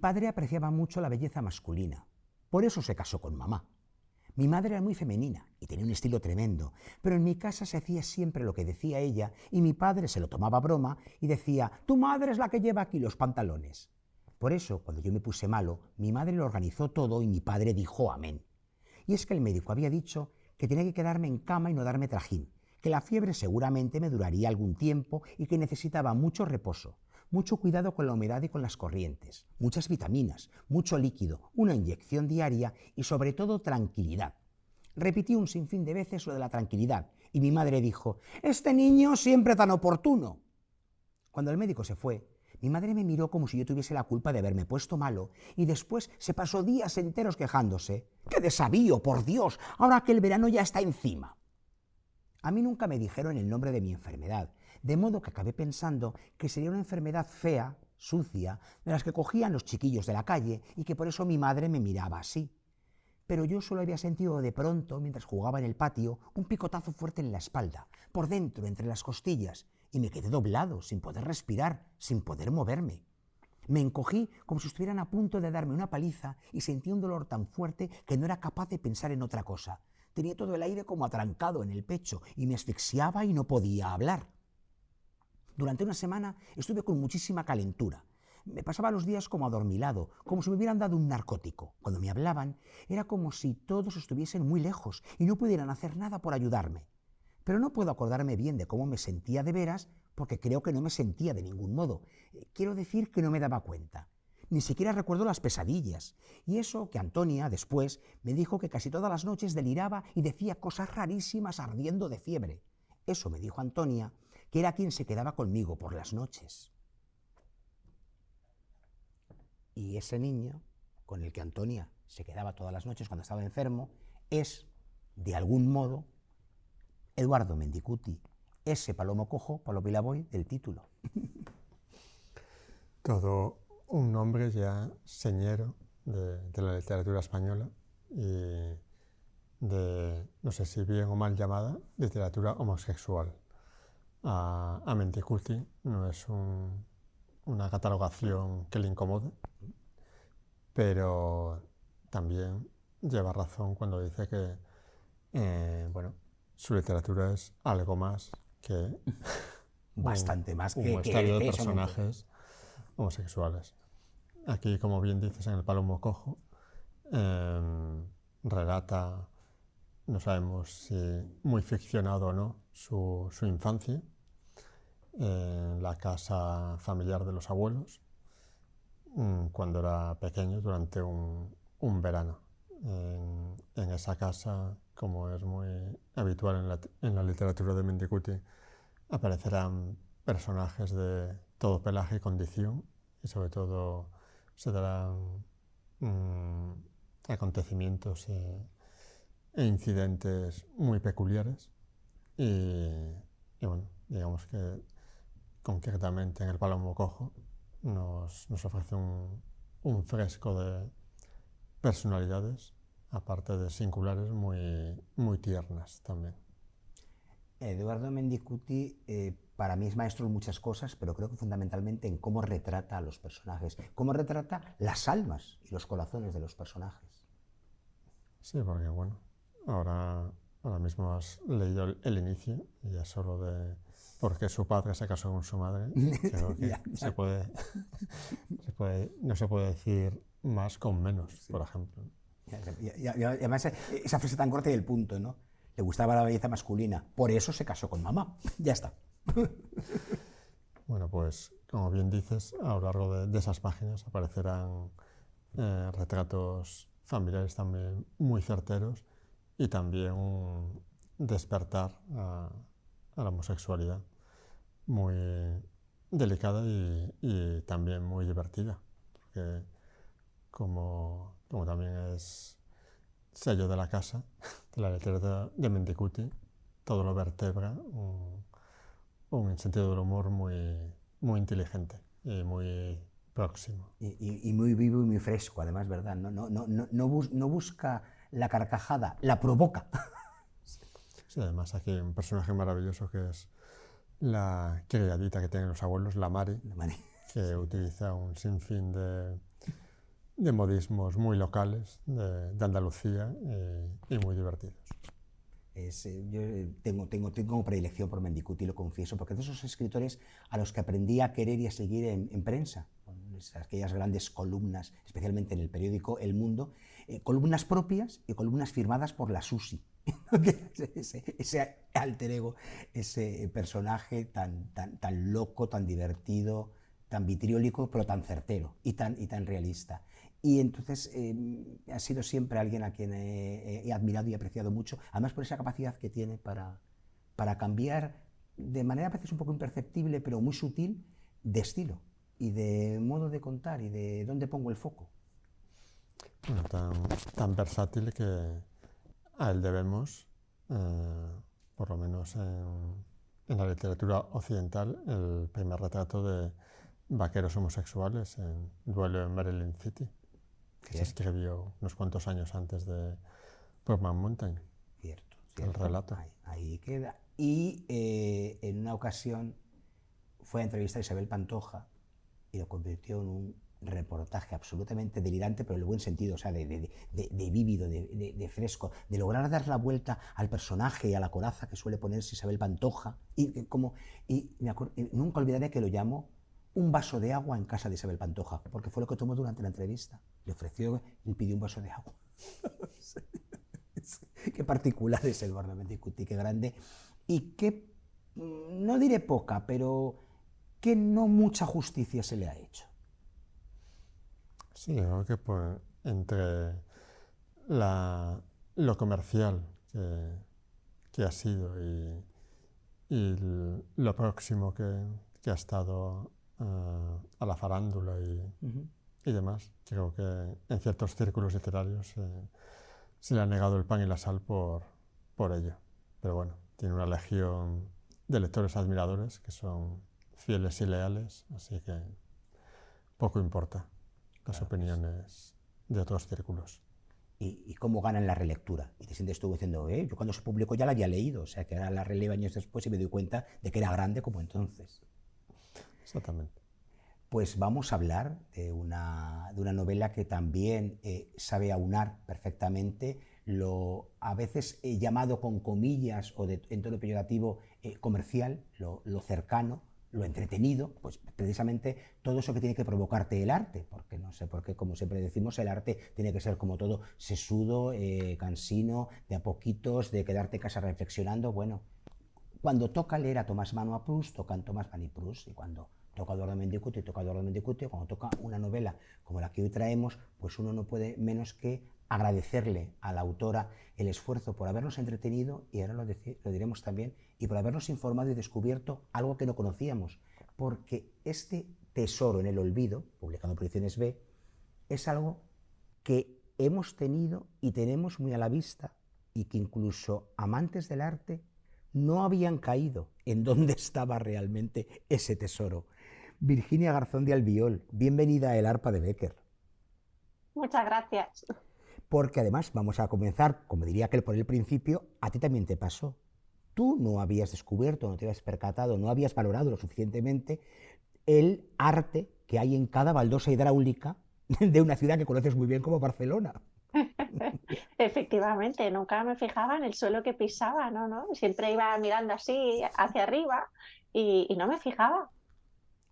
padre apreciaba mucho la belleza masculina, por eso se casó con mamá. Mi madre era muy femenina y tenía un estilo tremendo, pero en mi casa se hacía siempre lo que decía ella y mi padre se lo tomaba a broma y decía: «Tu madre es la que lleva aquí los pantalones». Por eso, cuando yo me puse malo, mi madre lo organizó todo y mi padre dijo amén. Y es que el médico había dicho que tenía que quedarme en cama y no darme trajín, que la fiebre seguramente me duraría algún tiempo y que necesitaba mucho reposo, mucho cuidado con la humedad y con las corrientes, muchas vitaminas, mucho líquido, una inyección diaria y sobre todo tranquilidad. Repetí un sinfín de veces lo de la tranquilidad y mi madre dijo: «Este niño siempre tan oportuno». Cuando el médico se fue, mi madre me miró como si yo tuviese la culpa de haberme puesto malo y después se pasó días enteros quejándose. «¡Qué desavío, por Dios! Ahora que el verano ya está encima». A mí nunca me dijeron el nombre de mi enfermedad, de modo que acabé pensando que sería una enfermedad fea, sucia, de las que cogían los chiquillos de la calle y que por eso mi madre me miraba así. Pero yo solo había sentido de pronto, mientras jugaba en el patio, un picotazo fuerte en la espalda, por dentro, entre las costillas, y me quedé doblado, sin poder respirar, sin poder moverme. Me encogí como si estuvieran a punto de darme una paliza y sentí un dolor tan fuerte que no era capaz de pensar en otra cosa. Tenía todo el aire como atrancado en el pecho y me asfixiaba y no podía hablar. Durante una semana estuve con muchísima calentura. Me pasaba los días como adormilado, como si me hubieran dado un narcótico. Cuando me hablaban, era como si todos estuviesen muy lejos y no pudieran hacer nada por ayudarme. Pero no puedo acordarme bien de cómo me sentía de veras, porque creo que no me sentía de ningún modo. Quiero decir que no me daba cuenta. Ni siquiera recuerdo las pesadillas. Y eso que Antonia, después, me dijo que casi todas las noches deliraba y decía cosas rarísimas ardiendo de fiebre. Eso me dijo Antonia, que era quien se quedaba conmigo por las noches. Y ese niño, con el que Antonia se quedaba todas las noches cuando estaba enfermo, es, de algún modo, Eduardo Mendicuti, ese palomo cojo, palopilaboy del título. Todo un nombre ya señero de la literatura española y de, no sé si bien o mal llamada, literatura homosexual. A Mendicuti no es una catalogación que le incomode, pero también lleva razón cuando dice que su literatura es algo más que bastante más un que muestrario de personajes homosexuales. Aquí, como bien dices, en El palomo cojo, relata, no sabemos si muy ficcionado o no, su infancia en la casa familiar de los abuelos, cuando era pequeño, durante un verano. En esa casa, como es muy habitual en la literatura de Mendicuti, aparecerán personajes de todo pelaje y condición, y sobre todo se darán acontecimientos e incidentes muy peculiares. Y bueno, digamos que concretamente en El palomo cojo nos ofrece un fresco de personalidades, aparte de singulares, muy tiernas también. Eduardo Mendicuti para mí es maestro en muchas cosas, pero creo que fundamentalmente en cómo retrata a los personajes, cómo retrata las almas y los corazones de los personajes. Sí, porque bueno, ahora mismo has leído el inicio, y ya solo de por qué su padre se casó con su madre, creo que no se puede decir más con menos, sí. Por ejemplo. Y además esa frase tan corta y el punto, ¿no? Le gustaba la belleza masculina, por eso se casó con mamá. Ya está. Bueno, pues como bien dices, a lo largo de esas páginas aparecerán retratos familiares también muy certeros y también un despertar a la homosexualidad muy delicada y también muy divertida, porque como también es sello de la casa, de la literatura de Mendicuti, todo lo vertebra un sentido del humor muy inteligente y muy próximo. Y muy vivo y muy fresco, además, ¿verdad? No busca la carcajada, la provoca. Sí, además aquí hay un personaje maravilloso que es la criadita que tienen los abuelos, la Mari, que utiliza un sinfín de modismos muy locales de Andalucía y muy divertidos. Yo tengo predilección por Mendicuti, lo confieso, porque es de esos escritores a los que aprendí a querer y a seguir en prensa, con aquellas grandes columnas, especialmente en el periódico El Mundo, columnas propias y columnas firmadas por la Susi. ese alter ego, ese personaje tan loco, tan divertido, tan vitriólico, pero tan certero y tan realista. Y entonces ha sido siempre alguien a quien he admirado y apreciado mucho, además por esa capacidad que tiene para cambiar de manera a veces un poco imperceptible, pero muy sutil, de estilo y de modo de contar y de dónde pongo el foco. Bueno, tan versátil que a él debemos, por lo menos en la literatura occidental, el primer retrato de vaqueros homosexuales en Duelo en Maryland City, que se escribió unos cuantos años antes de Brokeback Mountain. Cierto. El relato. Ahí queda. Y en una ocasión fue a entrevistar a Isabel Pantoja y lo convirtió en un reportaje absolutamente delirante, pero en el buen sentido, o sea, de vívido, de fresco, de lograr dar la vuelta al personaje y a la coraza que suele ponerse Isabel Pantoja. Nunca olvidaré que lo llamó un vaso de agua en casa de Isabel Pantoja, porque fue lo que tomó durante la entrevista. Le ofreció y pidió un vaso de agua. Qué particular es Eduardo Mendicuti, qué grande. Y qué, no diré poca, pero que no mucha justicia se le ha hecho. Sí, yo creo que entre lo comercial que ha sido y lo próximo que ha estado a la farándula y demás, creo que en ciertos círculos literarios se le ha negado el pan y la sal por ello. Pero bueno, tiene una legión de lectores admiradores que son fieles y leales, así que poco importa las opiniones de otros círculos. Y cómo ganan la relectura. Y te sientes tú diciendo, yo cuando se publicó ya la había leído, o sea que ahora la relevo años después y me doy cuenta de que era grande como entonces. Exactamente. Pues vamos a hablar de una novela que también sabe aunar perfectamente lo a veces llamado con comillas o en tono peyorativo comercial, lo cercano, lo entretenido, pues precisamente todo eso que tiene que provocarte el arte, porque no sé por qué, como siempre decimos, el arte tiene que ser como todo sesudo, cansino, de a poquitos, de quedarte en casa reflexionando. Bueno, cuando toca leer a Tomás Mano a Proust, tocan Tomás Mano y Proust, y cuando toca Eduardo Mendicuti, toca Eduardo Mendicuti, cuando toca una novela como la que hoy traemos, pues uno no puede menos que agradecerle a la autora el esfuerzo por habernos entretenido, y ahora lo diremos también, y por habernos informado y descubierto algo que no conocíamos, porque este tesoro en el olvido, publicado por Ediciones B, es algo que hemos tenido y tenemos muy a la vista, y que incluso amantes del arte no habían caído en dónde estaba realmente ese tesoro. Virginia Garzón de Albiol, bienvenida a El Arpa de Bécquer. Muchas gracias. Porque además vamos a comenzar, como diría aquel por el principio, a ti también te pasó. Tú no habías descubierto, no te habías percatado, no habías valorado lo suficientemente el arte que hay en cada baldosa hidráulica de una ciudad que conoces muy bien como Barcelona. Efectivamente, nunca me fijaba en el suelo que pisaba, ¿no? Siempre iba mirando así hacia arriba y no me fijaba.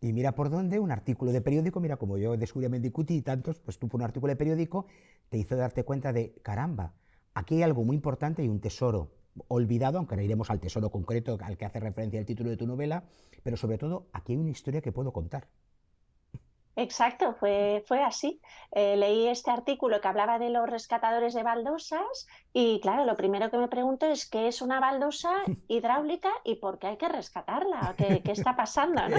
Y mira por dónde, un artículo de periódico, mira como yo descubrí a Mendicuti y tantos, pues tú por un artículo de periódico te hizo darte cuenta de, caramba, aquí hay algo muy importante y un tesoro olvidado, aunque no iremos al tesoro concreto al que hace referencia el título de tu novela, pero sobre todo aquí hay una historia que puedo contar. Exacto, fue así. Leí este artículo que hablaba de los rescatadores de baldosas y claro, lo primero que me pregunto es qué es una baldosa hidráulica y por qué hay que rescatarla, qué está pasando, ¿no?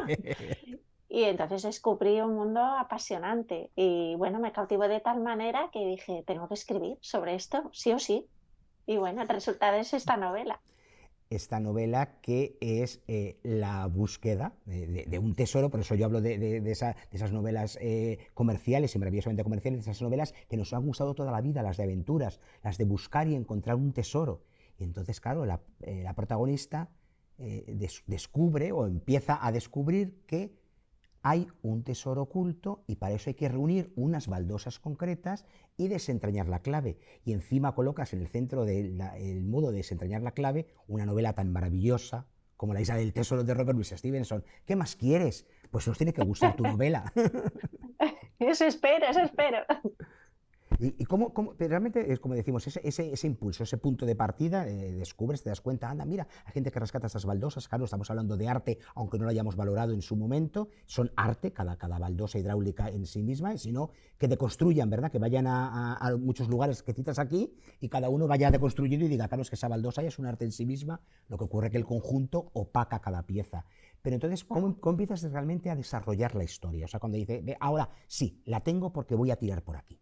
Y entonces descubrí un mundo apasionante y bueno, me cautivó de tal manera que dije, tengo que escribir sobre esto, sí o sí. Y bueno, el resultado es esta novela. Esta novela que es la búsqueda de un tesoro, por eso yo hablo de esas novelas comerciales y maravillosamente comerciales, de esas novelas que nos han gustado toda la vida, las de aventuras, las de buscar y encontrar un tesoro. Y entonces, claro, la protagonista descubre o empieza a descubrir que hay un tesoro oculto y para eso hay que reunir unas baldosas concretas y desentrañar la clave. Y encima colocas en el centro del modo de desentrañar la clave una novela tan maravillosa como La isla del tesoro de Robert Louis Stevenson. ¿Qué más quieres? Pues nos tiene que gustar tu novela. Eso espero, eso espero. ¿Y pero realmente es como decimos, ese impulso, ese punto de partida, descubres, te das cuenta, anda, mira, hay gente que rescata estas baldosas, claro, estamos hablando de arte, aunque no lo hayamos valorado en su momento, son arte, cada baldosa hidráulica en sí misma, y sino que deconstruyan, ¿verdad? Que vayan a muchos lugares que citas aquí y cada uno vaya deconstruyendo y diga, claro, es que esa baldosa ya es un arte en sí misma, lo que ocurre es que el conjunto opaca cada pieza. Pero entonces, ¿cómo empiezas realmente a desarrollar la historia? O sea, cuando dice, ahora sí, la tengo porque voy a tirar por aquí.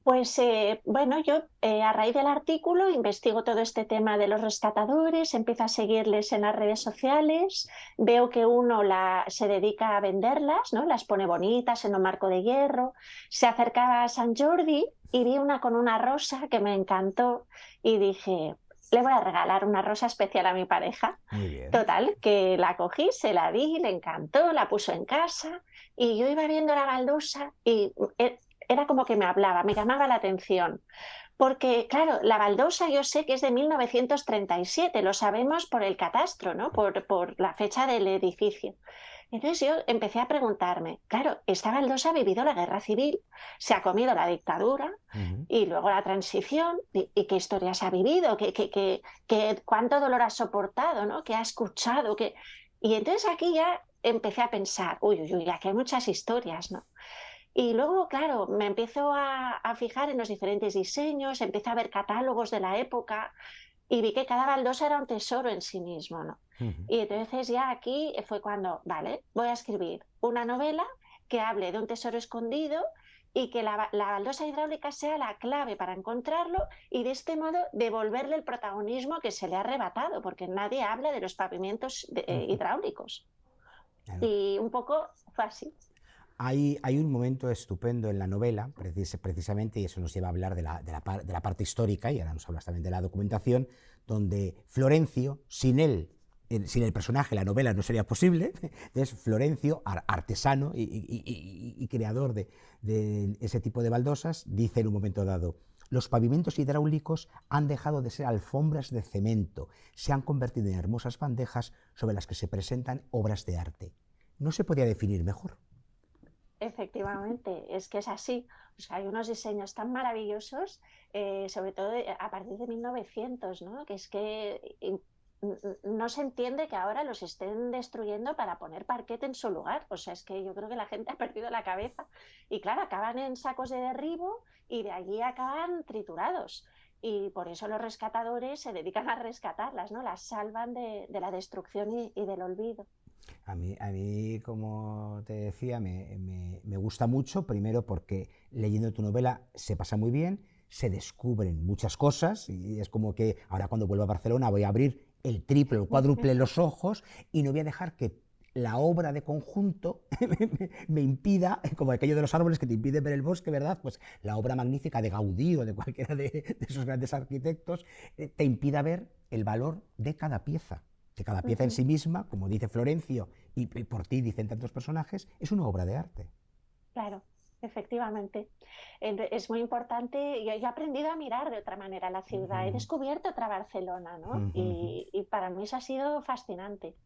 Pues bueno, yo a raíz del artículo investigo todo este tema de los rescatadores, empiezo a seguirles en las redes sociales, veo que uno se dedica a venderlas, ¿no? Las pone bonitas en un marco de hierro, se acercaba a San Jordi y vi una con una rosa que me encantó y dije, le voy a regalar una rosa especial a mi pareja. Muy bien. Total, que la cogí, se la di, le encantó, la puso en casa y yo iba viendo la baldosa y era como que me hablaba, me llamaba la atención. Porque, claro, la baldosa yo sé que es de 1937, lo sabemos por el catastro, ¿no? Por la fecha del edificio. Entonces yo empecé a preguntarme, claro, esta baldosa ha vivido la guerra civil, se ha comido la dictadura y luego la transición, y qué historias ha vivido, cuánto dolor ha soportado, ¿no? ¿Qué ha escuchado? Y entonces aquí ya empecé a pensar, uy, uy, uy, aquí hay muchas historias, ¿no? Y luego, claro, me empiezo a fijar en los diferentes diseños, empiezo a ver catálogos de la época y vi que cada baldosa era un tesoro en sí mismo, ¿no? Y entonces ya aquí fue cuando, vale, voy a escribir una novela que hable de un tesoro escondido y que la baldosa hidráulica sea la clave para encontrarlo y de este modo devolverle el protagonismo que se le ha arrebatado, porque nadie habla de los pavimentos hidráulicos. Claro. Y un poco fue así. Hay un momento estupendo en la novela, precisamente, y eso nos lleva a hablar de la parte histórica, y ahora nos hablas también de la documentación, donde Florencio, sin el personaje, la novela no sería posible. Entonces, Florencio, artesano y creador de ese tipo de baldosas, dice en un momento dado, los pavimentos hidráulicos han dejado de ser alfombras de cemento, se han convertido en hermosas bandejas sobre las que se presentan obras de arte. No se podía definir mejor. Efectivamente, es que es así. O sea, hay unos diseños tan maravillosos, sobre todo a partir de 1900, ¿no? Que es que no se entiende que ahora los estén destruyendo para poner parquet en su lugar. O sea, es que yo creo que la gente ha perdido la cabeza. Y claro, acaban en sacos de derribo y de allí acaban triturados. Y por eso los rescatadores se dedican a rescatarlas, ¿no? Las salvan de la destrucción y del olvido. A mí, como te decía, me gusta mucho, primero porque leyendo tu novela se pasa muy bien, se descubren muchas cosas y es como que ahora cuando vuelva a Barcelona voy a abrir el triple o el cuádruple los ojos y no voy a dejar que la obra de conjunto me impida, como aquello de los árboles que te impiden ver el bosque, ¿verdad? Pues la obra magnífica de Gaudí o de cualquiera de esos grandes arquitectos te impida ver el valor de cada pieza. Que cada pieza en sí misma, como dice Florencio, y por ti dicen tantos personajes, es una obra de arte. Claro, efectivamente. Es muy importante. Yo he aprendido a mirar de otra manera la ciudad. He descubierto otra Barcelona, ¿no? Y para mí eso ha sido fascinante.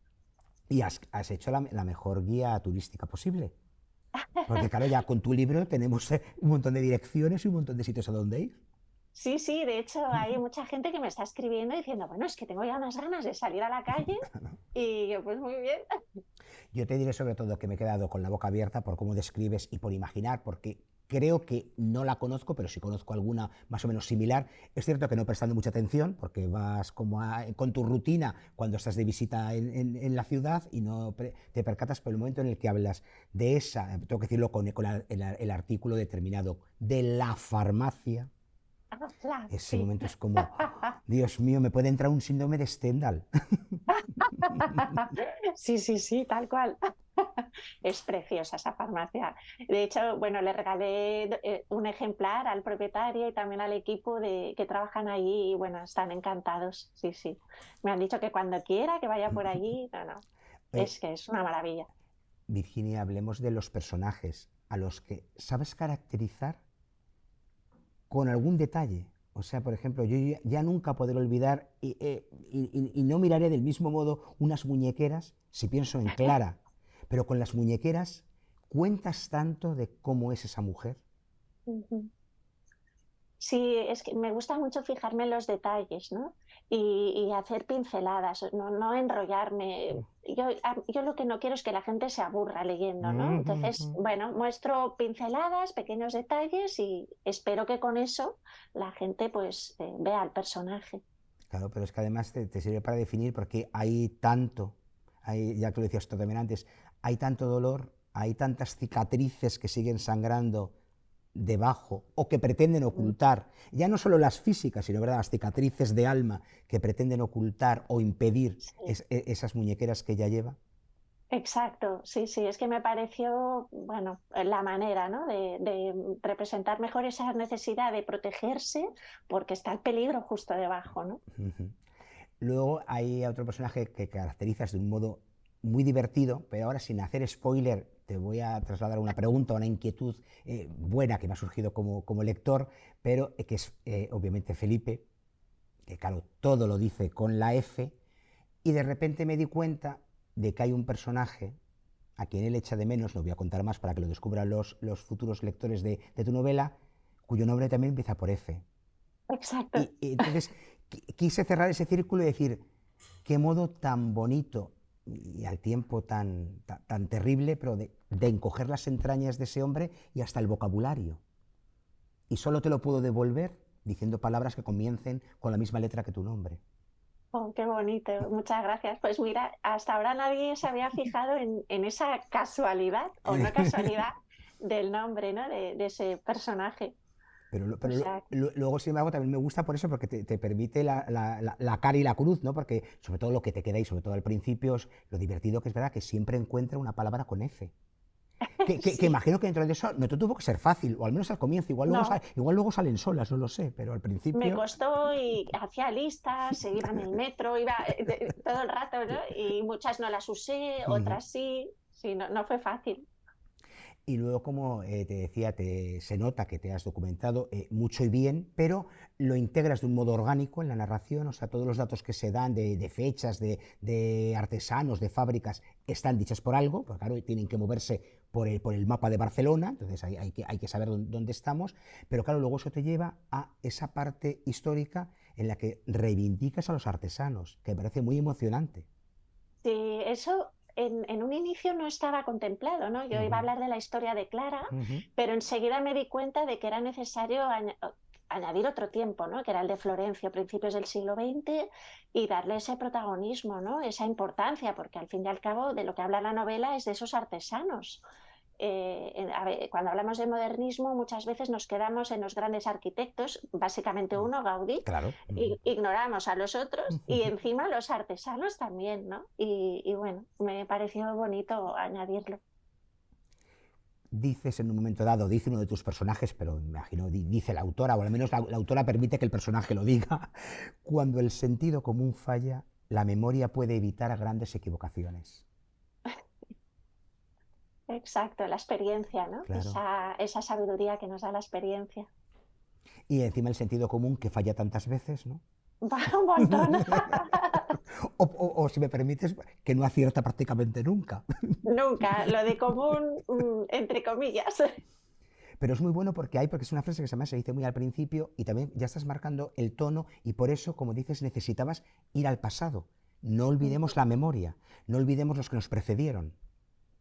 Y has hecho la mejor guía turística posible. Porque claro, ya con tu libro tenemos un montón de direcciones y un montón de sitios a donde ir. Sí, sí, de hecho hay mucha gente que me está escribiendo diciendo, bueno, es que tengo ya unas ganas de salir a la calle y yo pues muy bien. Yo te diré sobre todo que me he quedado con la boca abierta por cómo describes y por imaginar, porque creo que no la conozco, pero sí conozco alguna más o menos similar. Es cierto que no prestando mucha atención, porque vas como con tu rutina cuando estás de visita en la ciudad y no te percatas por el momento en el que hablas de esa, tengo que decirlo con el artículo determinado, de la farmacia. Claro, Ese sí. momento es como, Dios mío, me puede entrar un síndrome de Stendhal. Sí, sí, sí, tal cual. Es preciosa esa farmacia. De hecho, bueno, le regalé un ejemplar al propietario y también al equipo que trabajan allí y bueno, están encantados. Sí, sí. Me han dicho que cuando quiera que vaya por allí, no, no. Eh, Es que es una maravilla. Virginia, hablemos de los personajes a los que sabes caracterizar con algún detalle. O sea, por ejemplo, yo ya nunca podré olvidar y no miraré del mismo modo unas muñequeras si pienso en Clara, pero con las muñequeras cuentas tanto de cómo es esa mujer. Ujú. Sí, es que me gusta mucho fijarme en los detalles, ¿no? Y hacer pinceladas, no enrollarme. Yo lo que no quiero es que la gente se aburra leyendo, ¿no? Entonces, Ujú. bueno, muestro pinceladas, pequeños detalles y espero que con eso la gente pues vea al personaje. Claro, pero es que además te sirve para definir porque hay tanto, ya que lo decías tú también antes, hay tanto dolor, hay tantas cicatrices que siguen sangrando debajo o que pretenden Mm. ocultar, ya no solo las físicas, sino ¿verdad? Las cicatrices de alma que pretenden ocultar o impedir Sí. esas muñequeras que ella lleva. Exacto, sí, sí, es que me pareció, bueno, la manera, ¿no? de representar mejor esa necesidad de protegerse porque está el peligro justo debajo, ¿no? Ujú. Luego hay otro personaje que caracterizas de un modo muy divertido, pero ahora sin hacer spoiler te voy a trasladar una pregunta, una inquietud buena que me ha surgido como lector, pero que es obviamente Felipe, que claro, todo lo dice con la F, y de repente me di cuenta de que hay un personaje a quien él echa de menos, no voy a contar más para que lo descubran los futuros lectores de tu novela, cuyo nombre también empieza por F. Exacto. Y entonces quise cerrar ese círculo y decir, qué modo tan bonito y al tiempo tan terrible, pero de encoger las entrañas de ese hombre y hasta el vocabulario. Y solo te lo puedo devolver diciendo palabras que comiencen con la misma letra que tu nombre. Oh, qué bonito, muchas gracias. Pues mira, hasta ahora nadie se había fijado en esa casualidad o no casualidad del nombre, ¿no? De ese personaje. O sea, Luego, sin embargo, también me gusta por eso, porque te permite la cara y la cruz, ¿no? Porque sobre todo lo que te queda y sobre todo al principio es lo divertido que es verdad que siempre encuentra una palabra con F. Que sí, imagino que dentro de eso no te tuvo que ser fácil, o al menos al comienzo, no, igual luego salen solas, no lo sé, pero al me principio... costó y hacía listas, se iba en el metro, iba todo el rato, ¿no? Y muchas no las usé, otras sí, sí, no fue fácil. Y luego, como te decía, se nota que te has documentado mucho y bien, pero lo integras de un modo orgánico en la narración, o sea, todos los datos que se dan de fechas, de artesanos, de fábricas, están dichas por algo, porque claro, tienen que moverse por el mapa de Barcelona, entonces hay que saber dónde estamos, pero claro, luego eso te lleva a esa parte histórica en la que reivindicas a los artesanos, que me parece muy emocionante. Sí, eso en un inicio no estaba contemplado, ¿no? Yo iba a Ujú, hablar de la historia de Clara, ujú. pero enseguida me di cuenta de que era necesario añadir otro tiempo, ¿no? Que era el de Florencia, principios del siglo XX, y darle ese protagonismo, ¿no? Esa importancia, porque al fin y al cabo de lo que habla la novela es de esos artesanos. A ver, cuando hablamos de modernismo, muchas veces nos quedamos en los grandes arquitectos, básicamente uno, Gaudí, Claro. y ignoramos a los otros y encima los artesanos también, ¿no? Y bueno, me pareció bonito añadirlo. Dices en un momento dado, dice uno de tus personajes, pero me imagino dice la autora, o al menos la autora permite que el personaje lo diga, cuando el sentido común falla, la memoria puede evitar grandes equivocaciones. Exacto, la experiencia, ¿no? Claro. Esa sabiduría que nos da la experiencia. Y encima el sentido común que falla tantas veces, ¿no? Va un montón. O si me permites, que no acierta prácticamente nunca. Nunca, lo de común, entre comillas. Pero es muy bueno porque es una frase que se dice muy al principio y también ya estás marcando el tono y por eso, como dices, necesitabas ir al pasado. No olvidemos la memoria, no olvidemos los que nos precedieron.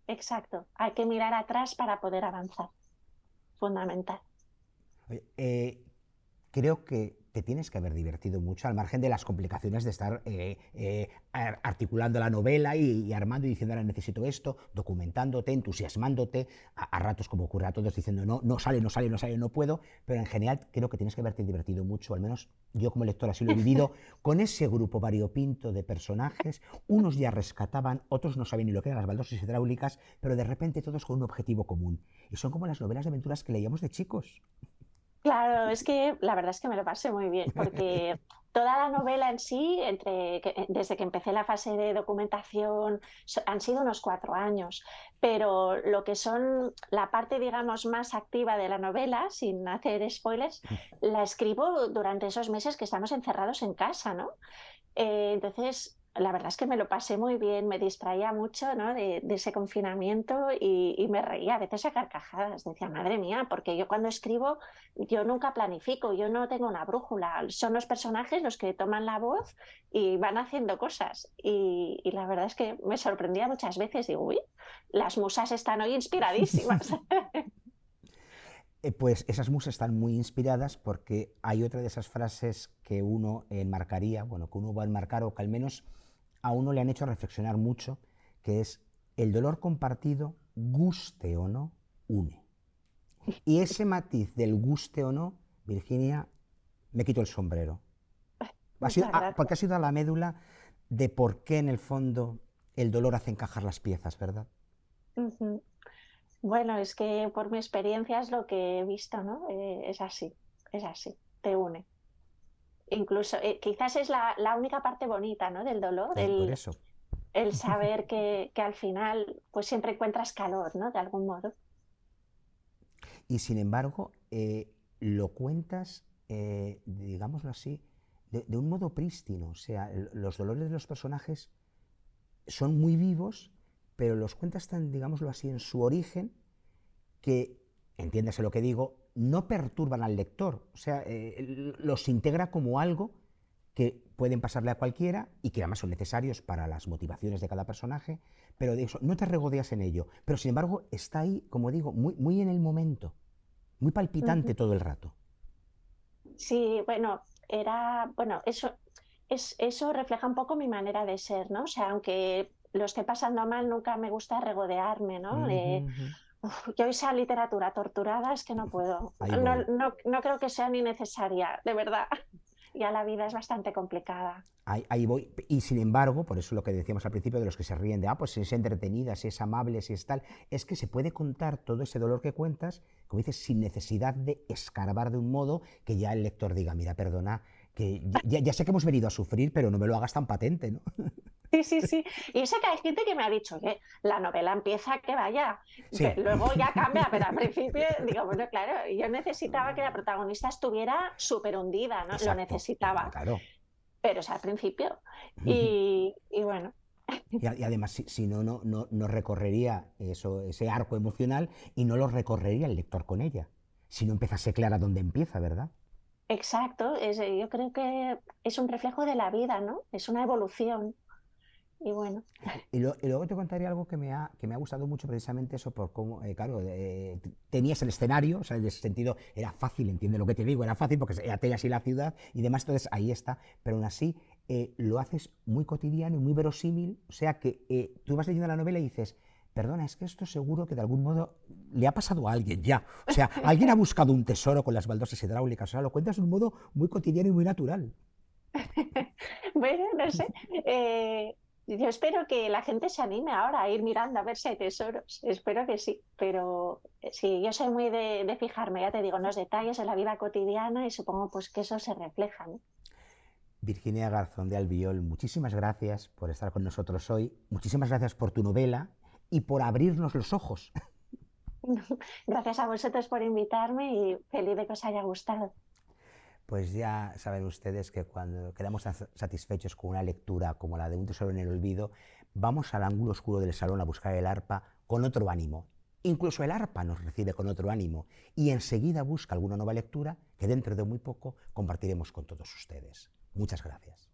Exacto, hay que mirar atrás para poder avanzar. Fundamental. Oye, creo que te tienes que haber divertido mucho, al margen de las complicaciones de estar articulando la novela y armando y diciendo, ahora necesito esto, documentándote, entusiasmándote, a ratos como ocurre a todos, diciendo, no, no sale, no sale, no sale, no puedo, pero en general creo que tienes que haberte divertido mucho, al menos yo como lector así lo he vivido, con ese grupo variopinto de personajes, unos ya rescataban, otros no sabían ni lo que eran las baldosas hidráulicas, pero de repente todos con un objetivo común. Y son como las novelas de aventuras que leíamos de chicos. Claro, es que la verdad es que me lo pasé muy bien, porque toda la novela en sí, desde que empecé la fase de documentación, han sido unos 4 años, pero lo que son la parte, digamos, más activa de la novela, sin hacer spoilers, la escribo durante esos meses que estamos encerrados en casa, ¿no? Entonces, la verdad es que me lo pasé muy bien, me distraía mucho, ¿no? de ese confinamiento y me reía a veces a carcajadas. Decía, madre mía, porque yo cuando escribo, yo nunca planifico, yo no tengo una brújula. Son los personajes los que toman la voz y van haciendo cosas. Y la verdad es que me sorprendía muchas veces. Digo, uy, las musas están hoy inspiradísimas. Pues esas musas están muy inspiradas porque hay otra de esas frases que uno enmarcaría, bueno, que uno va a enmarcar o que al menos a uno le han hecho reflexionar mucho, que es: el dolor compartido, guste o no, une. Y ese matiz del guste o no, Virginia, me quito el sombrero. Muchas gracias. Porque ha sido a la médula de por qué en el fondo el dolor hace encajar las piezas, ¿verdad? Ujú. Bueno, es que por mi experiencia es lo que he visto, ¿no? Es así, te une. Incluso, quizás es la única parte bonita, ¿no? Del dolor, Por eso. el saber que al final pues siempre encuentras calor, ¿no? De algún modo. Y sin embargo, lo cuentas, digámoslo así, de un modo prístino. O sea, los dolores de los personajes son muy vivos, pero los cuentas tan, digámoslo así, en su origen, que, entiéndase lo que digo, no perturban al lector. O sea, los integra como algo que pueden pasarle a cualquiera y que además son necesarios para las motivaciones de cada personaje, pero de eso no te regodeas en ello. Pero sin embargo está ahí, como digo, muy, muy en el momento, muy palpitante Ujú. todo el rato. Sí, bueno, eso refleja un poco mi manera de ser, ¿no? O sea, aunque lo esté pasando mal, nunca me gusta regodearme, ¿no? Ujú. Yo esa literatura torturada es que no puedo. Ahí No, voy. no, no creo que sea ni necesaria, de verdad. Ya la vida es bastante complicada. Ahí voy. Y sin embargo, por eso lo que decíamos al principio de los que se ríen de, pues si es entretenida, si es amable, si es tal, es que se puede contar todo ese dolor que cuentas, como dices, sin necesidad de escarbar de un modo que ya el lector diga, mira, perdona, que ya sé que hemos venido a sufrir, pero no me lo hagas tan patente, ¿no? Sí, sí, sí. Y sé que hay gente que me ha dicho que la novela empieza que vaya, Sí. luego ya cambia, pero al principio digo, bueno, claro, yo necesitaba que la protagonista estuviera súper hundida, ¿no? Lo Exacto, necesitaba, claro. pero es al principio. Y bueno, Y además, si no, no recorrería ese arco emocional y no lo recorrería el lector con ella. Si no empezase clara dónde empieza, ¿verdad? exacto, yo creo que es un reflejo de la vida, ¿no? Es una evolución. Y bueno, Y luego te contaré algo que me ha gustado mucho, precisamente eso, por cómo, claro, tenías el escenario, o sea, en ese sentido era fácil, entiende lo que te digo, era fácil porque ya tenías así la ciudad y demás, entonces ahí está, pero aún así lo haces muy cotidiano y muy verosímil, o sea que tú vas leyendo la novela y dices, perdona, es que esto seguro que de algún modo le ha pasado a alguien ya, o sea, alguien ha buscado un tesoro con las baldosas hidráulicas, o sea, lo cuentas de un modo muy cotidiano y muy natural. bueno, no sé. Yo espero que la gente se anime ahora a ir mirando a ver si hay tesoros. Espero que sí. Pero sí, yo soy muy de fijarme, ya te digo, en los detalles de la vida cotidiana y supongo pues que eso se refleja, ¿no? Virginia Garzón de Albiol, muchísimas gracias por estar con nosotros hoy, muchísimas gracias por tu novela y por abrirnos los ojos. Gracias a vosotros por invitarme y feliz de que os haya gustado. Pues ya saben ustedes que cuando quedamos satisfechos con una lectura como la de Un tesoro en el olvido, vamos al ángulo oscuro del salón a buscar el arpa con otro ánimo. Incluso el arpa nos recibe con otro ánimo y enseguida busca alguna nueva lectura que dentro de muy poco compartiremos con todos ustedes. Muchas gracias.